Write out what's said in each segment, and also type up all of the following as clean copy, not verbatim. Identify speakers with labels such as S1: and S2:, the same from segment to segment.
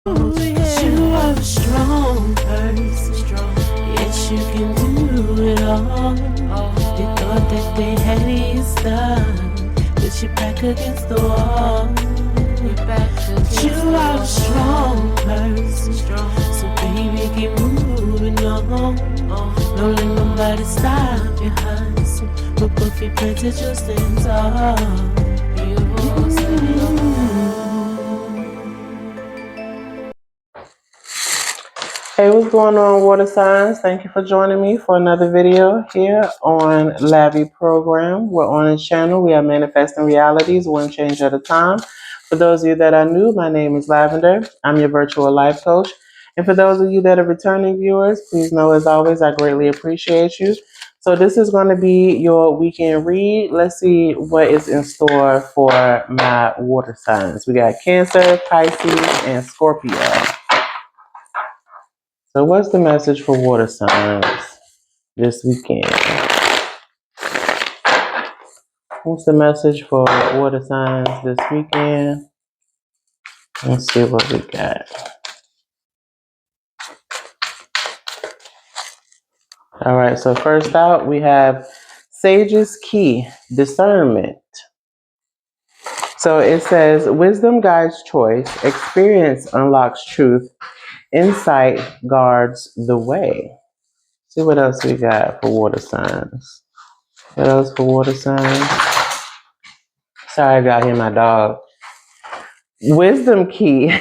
S1: You are a strong person. Yes, you can do it all. You thought that they had you stuck, but you're back against the wall. You are a strong person. So baby, keep moving on. Don't let nobody stop your hustle. But both your plans are just stand tall. You will stand tall.
S2: Hey, what's going on, water signs? Thank you for joining me for another video here on Lavi Program. We're on a channel. We are manifesting realities one change at a time. For those of you that are new, my name is Lavender. I'm your virtual life coach. And for those of you that are returning viewers, please know, as always, I greatly appreciate you. So this is going to be your weekend read. Let's see what is in store for my water signs. We got Cancer, Pisces, and Scorpio. So what's the message for water signs this weekend? What's the message for water signs this weekend? Let's see what we got. All right, so first out, we have Sage's Key, discernment. So it says, wisdom guides choice, experience unlocks truth, insight guards the way. See what else we got for water signs. What else for water signs? Sorry, I got here my dog. Wisdom key.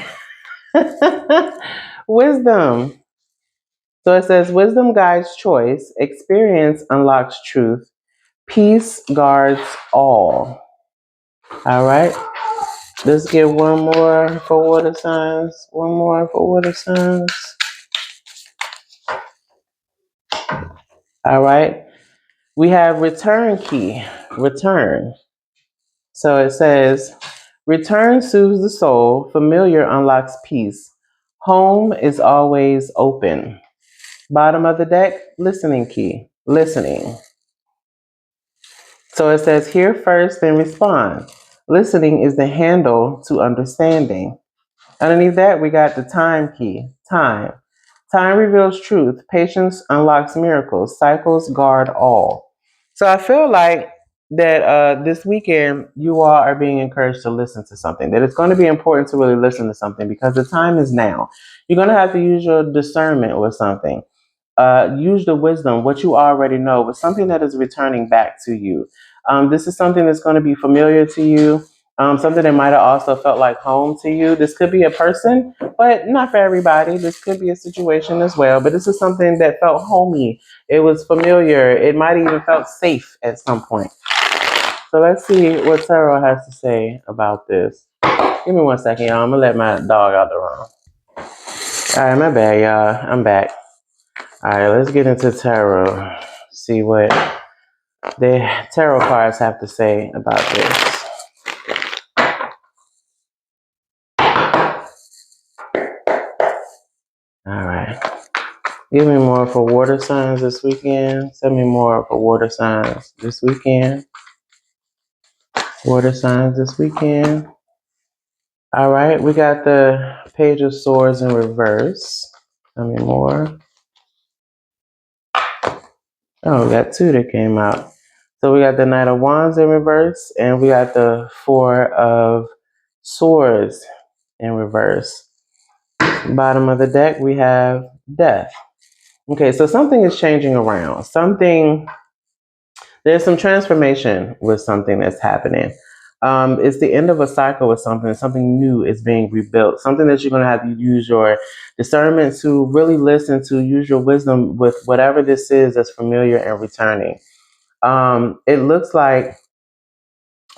S2: Wisdom. So it says, wisdom guides choice, experience unlocks truth, peace guards all. All right. Let's get one more for water signs. One more for water signs. All right. We have return key. Return. So it says, return soothes the soul, familiar unlocks peace. Home is always open. Bottom of the deck, listening key, listening. So it says, hear first, then respond. Listening is the handle to understanding. Underneath that, we got the time key, time. Time reveals truth. Patience unlocks miracles. Cycles guard all. So I feel like that this weekend, you all are being encouraged to listen to something, that it's going to be important to really listen to something because the time is now. You're going to have to use your discernment with something. Use the wisdom, what you already know, but something that is returning back to you. This is something that's going to be familiar to you, something that might have also felt like home to you. This could be a person, but not for everybody. This could be a situation as well, but this is something that felt homey. It was familiar. It might even felt safe at some point. So let's see what Tarot has to say about this. Give me 1 second, y'all. I'm going to let my dog out the room. All right, my bad, y'all. I'm back. All right, let's get into tarot. See what the tarot cards have to say about this. All right. Give me more for water signs this weekend. Send me more for water signs this weekend. Water signs this weekend. All right, we got the Page of Swords in reverse. Send me more. Oh, we got two that came out. So we got the Knight of Wands in reverse, and we got the Four of Swords in reverse. Bottom of the deck, we have Death. Okay, so something is changing around. There's some transformation with something that's happening. It's the end of a cycle with something. Something new is being rebuilt. Something that you're going to have to use your discernment to really listen to, use your wisdom with whatever this is that's familiar and returning. It looks like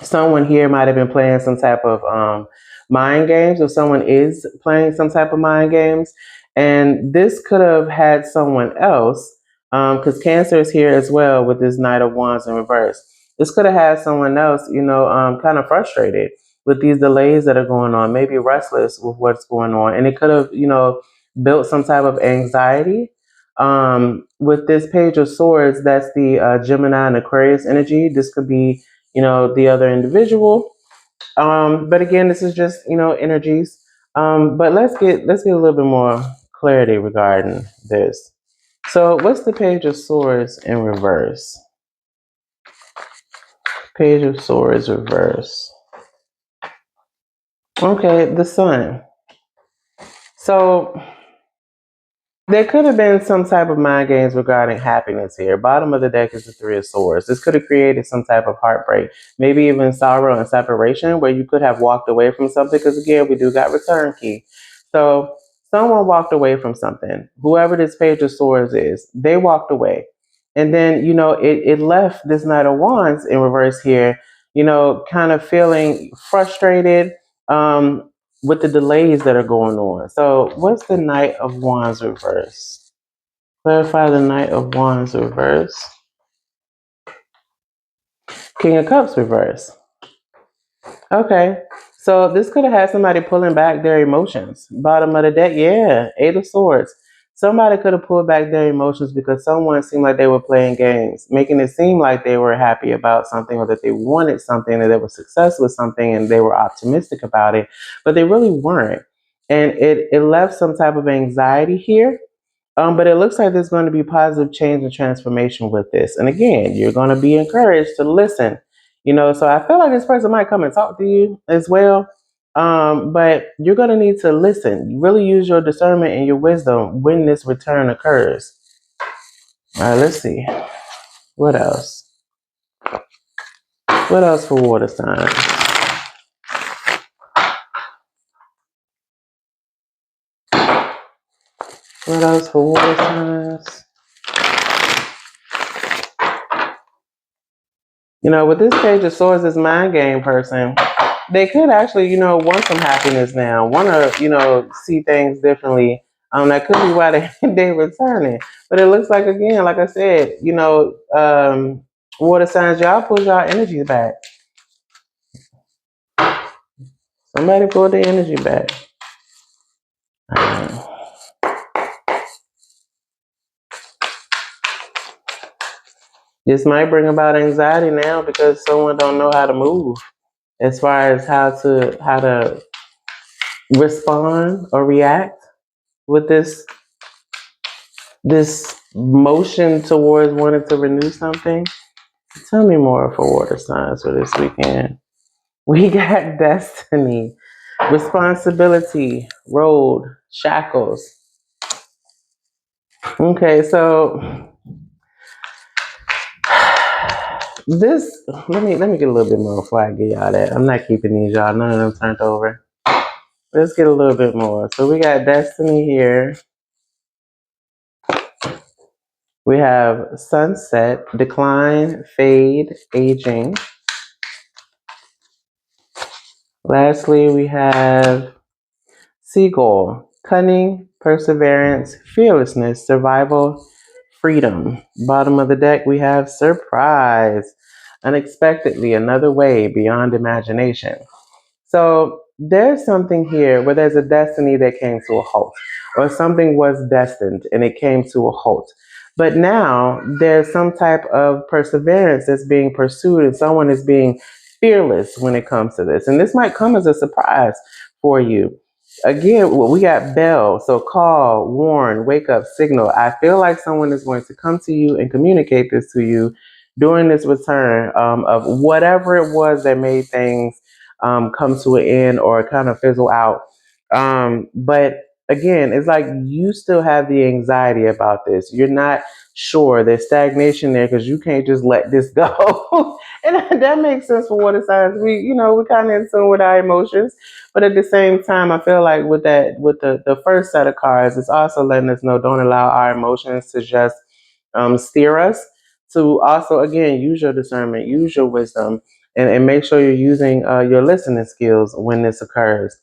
S2: someone here might have been playing some type of mind games, or someone is playing some type of mind games. And this could have had someone else, because Cancer is here as well with this Knight of Wands in reverse. This could have had someone else, kind of frustrated with these delays that are going on, maybe restless with what's going on. And it could have, built some type of anxiety. With this Page of Swords, that's the Gemini and Aquarius energy. This could be the other individual. But again, this is just, energies. But let's get a little bit more clarity regarding this. So what's the Page of Swords in reverse? Page of Swords reverse. Okay, the Sun. So there could have been some type of mind games regarding happiness here. Bottom of the deck is the Three of Swords. This could have created some type of heartbreak, maybe even sorrow and separation, where you could have walked away from something. Because again, we do got return key. So someone walked away from something. Whoever this Page of Swords is, they walked away. And then, it left this Knight of Wands in reverse here, kind of feeling frustrated. With the delays that are going on. So what's the Knight of Wands reverse? Clarify the Knight of Wands reverse. King of Cups reverse. Okay. So this could have had somebody pulling back their emotions. Bottom of the deck, yeah. Eight of Swords. Somebody could have pulled back their emotions because someone seemed like they were playing games, making it seem like they were happy about something or that they wanted something, that they were successful with something and they were optimistic about it, but they really weren't. And it left some type of anxiety here. But it looks like there's going to be positive change and transformation with this. And again, you're going to be encouraged to listen. So I feel like this person might come and talk to you as well. But you're going to need to listen. Really use your discernment and your wisdom when this return occurs. All right, let's see. What else? What else for water signs? What else for water signs? With this Page of Swords, this mind game person, they could actually, want some happiness now, want to, see things differently. That could be why they returning. But it looks like, again, like I said, water signs, y'all pull y'all energy back. Somebody pull their energy back. This might bring about anxiety now because someone don't know how to move as far as how to respond or react with this motion towards wanting to renew something. Tell me more for water signs for this weekend. We got destiny, responsibility, road, shackles. Okay, so this, let me get a little bit more before I get y'all that. I'm not keeping these, y'all. None of them turned over. Let's get a little bit more. So we got destiny here. We have sunset, decline, fade, aging. Lastly, we have seagull, cunning, perseverance, fearlessness, survival, freedom. Bottom of the deck, we have surprise, unexpectedly, another way beyond imagination. So there's something here where there's a destiny that came to a halt, or something was destined and it came to a halt. But now there's some type of perseverance that's being pursued, and someone is being fearless when it comes to this. And this might come as a surprise for you. Again, we got bell, so call, warn, wake up, signal. I feel like someone is going to come to you and communicate this to you during this return of whatever it was that made things come to an end or kind of fizzle out. But again, it's like you still have the anxiety about this. You're not sure. There's stagnation there because you can't just let this go. And that makes sense for water signs. We kind of in tune with our emotions. But at the same time, I feel like with the first set of cards, it's also letting us know don't allow our emotions to just steer us. To also, again, use your discernment, use your wisdom, and make sure you're using your listening skills when this occurs.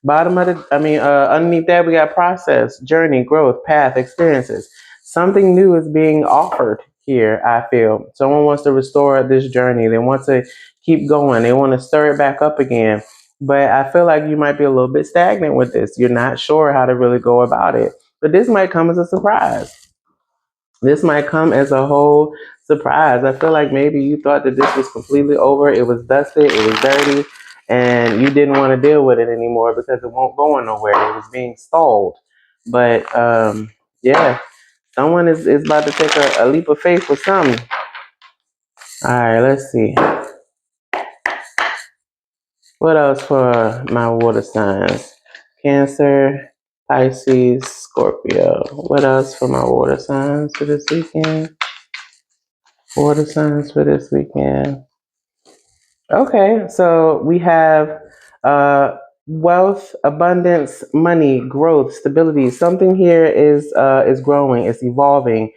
S2: Underneath that, we got process, journey, growth, path, experiences. Something new is being offered here, I feel. Someone wants to restore this journey. They want to keep going. They want to stir it back up again. But I feel like you might be a little bit stagnant with this. You're not sure how to really go about it. But this might come as a surprise. This might come as a whole surprise. I feel like maybe you thought that this was completely over. It was dusted. It was dirty. and you didn't want to deal with it anymore because it won't go nowhere. It was being stalled. But yeah, someone is about to take a leap of faith with something. All right, let's see. What else for my water signs? Cancer, Pisces, Scorpio. What else for my water signs for this weekend? Water signs for this weekend. Okay, so we have wealth, abundance, money, growth, stability. Something here is growing, it's evolving.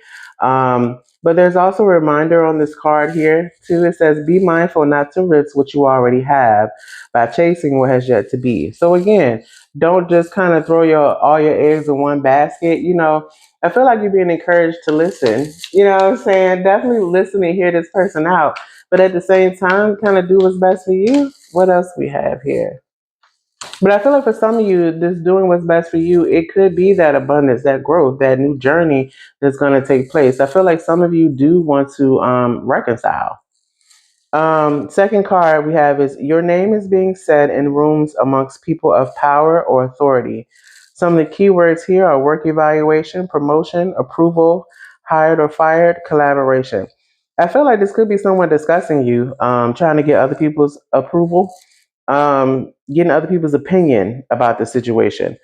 S2: But there's also a reminder on this card here too. It says, "Be mindful not to risk what you already have by chasing what has yet to be." So again, don't just kind of throw all your eggs in one basket. I feel like you're being encouraged to listen. You know what I'm saying? Definitely listen and hear this person out, but at the same time, kind of do what's best for you. What else we have here? But I feel like for some of you, this doing what's best for you, it could be that abundance, that growth, that new journey that's going to take place. I feel like some of you do want to reconcile. Second card we have is, your name is being said in rooms amongst people of power or authority. Some of the keywords here are work evaluation, promotion, approval, hired or fired, collaboration. I feel like this could be someone discussing you, trying to get other people's approval, getting other people's opinion about the situation.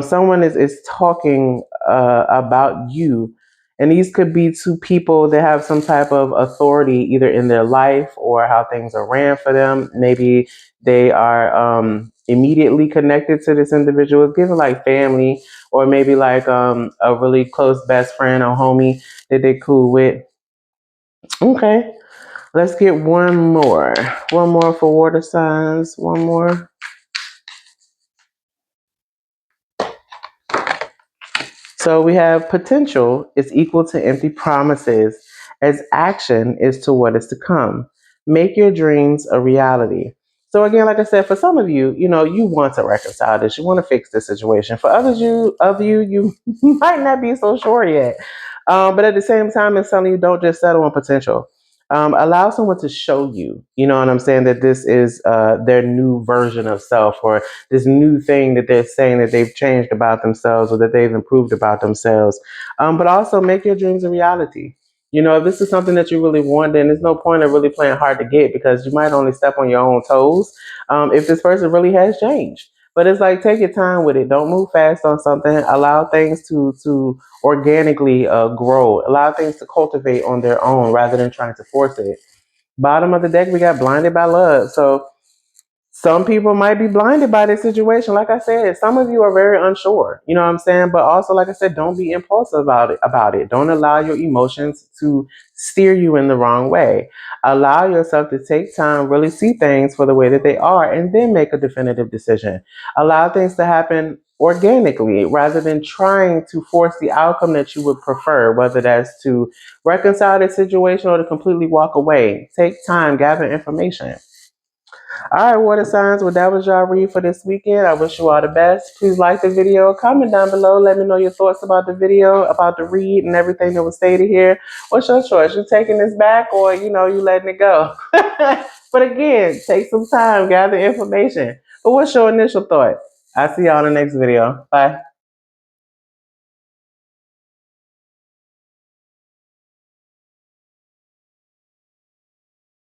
S2: Someone is talking about you, and these could be two people that have some type of authority either in their life or how things are ran for them. Maybe they are immediately connected to this individual, it's given like family, or maybe like a really close best friend or homie that they cool with. Okay, let's get one more. One more for water signs. One more. So we have potential is equal to empty promises, as action is to what is to come. Make your dreams a reality. So again, like I said, for some of you, you want to reconcile this, you want to fix this situation. For others, you might not be so sure yet. But at the same time, it's telling you, don't just settle on potential. Allow someone to show you, you know what I'm saying, that this is their new version of self, or this new thing that they're saying that they've changed about themselves or that they've improved about themselves. But also make your dreams a reality. If this is something that you really want, then there's no point of really playing hard to get, because you might only step on your own toes if this person really has changed. But it's like, take your time with it. Don't move fast on something. Allow things to organically grow. Allow things to cultivate on their own rather than trying to force it. Bottom of the deck, we got blinded by love. So some people might be blinded by this situation. Like I said, some of you are very unsure. You know what I'm saying? But also, like I said, don't be impulsive about it. Don't allow your emotions to steer you in the wrong way. Allow yourself to take time, really see things for the way that they are, and then make a definitive decision. Allow things to happen organically rather than trying to force the outcome that you would prefer, whether that's to reconcile the situation or to completely walk away. Take time, gather information. All right, water signs. Well, that was y'all read for this weekend. I wish you all the best. Please like the video. Comment down below. Let me know your thoughts about the video, about the read, and everything that was stated here. What's your choice? You taking this back, or you letting it go? But again, take some time, gather information. But what's your initial thought? I'll see y'all in the next video. Bye.